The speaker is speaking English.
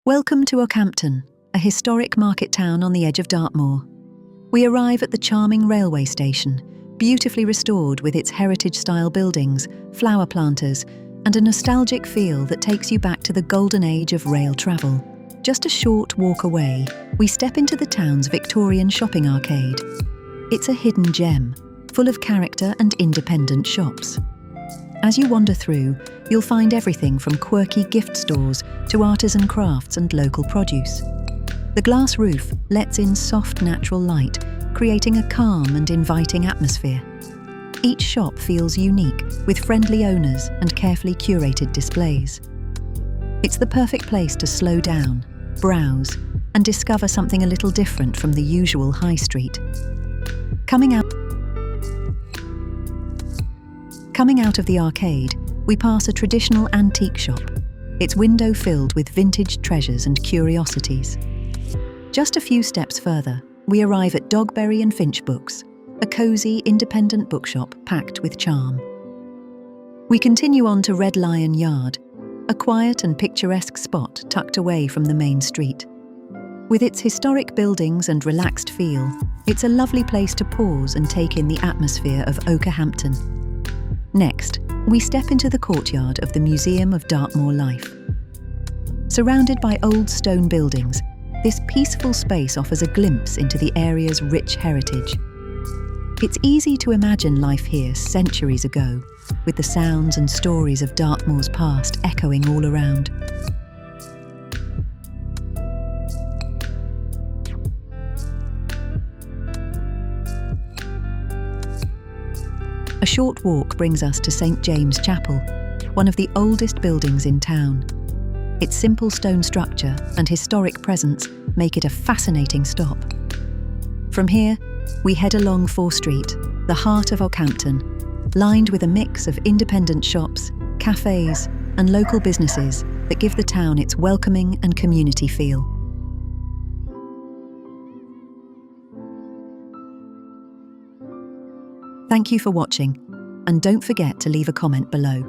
Welcome to Okehampton, a historic market town on the edge of Dartmoor. We arrive at the charming railway station, beautifully restored with its heritage-style buildings, flower planters, and a nostalgic feel that takes you back to the golden age of rail travel. Just a short walk away, we step into the town's Victorian shopping arcade. It's a hidden gem, full of character and independent shops. As you wander through, you'll find everything from quirky gift stores to artisan crafts and local produce. The glass roof lets in soft natural light, creating a calm and inviting atmosphere. Each shop feels unique, with friendly owners and carefully curated displays. It's the perfect place to slow down, browse, and discover something a little different from the usual high street. Coming out of the arcade, we pass a traditional antique shop, its window filled with vintage treasures and curiosities. Just a few steps further, we arrive at Dogberry and Finch Books, a cosy, independent bookshop packed with charm. We continue on to Red Lion Yard, a quiet and picturesque spot tucked away from the main street. With its historic buildings and relaxed feel, it's a lovely place to pause and take in the atmosphere of Okehampton. Next, we step into the courtyard of the Museum of Dartmoor Life. Surrounded by old stone buildings, this peaceful space offers a glimpse into the area's rich heritage. It's easy to imagine life here centuries ago, with the sounds and stories of Dartmoor's past echoing all around. A short walk brings us to St James Chapel, one of the oldest buildings in town. Its simple stone structure and historic presence make it a fascinating stop. From here, we head along Fore Street, the heart of Okehampton, lined with a mix of independent shops, cafes, and local businesses that give the town its welcoming and community feel. Thank you for watching, and don't forget to leave a comment below.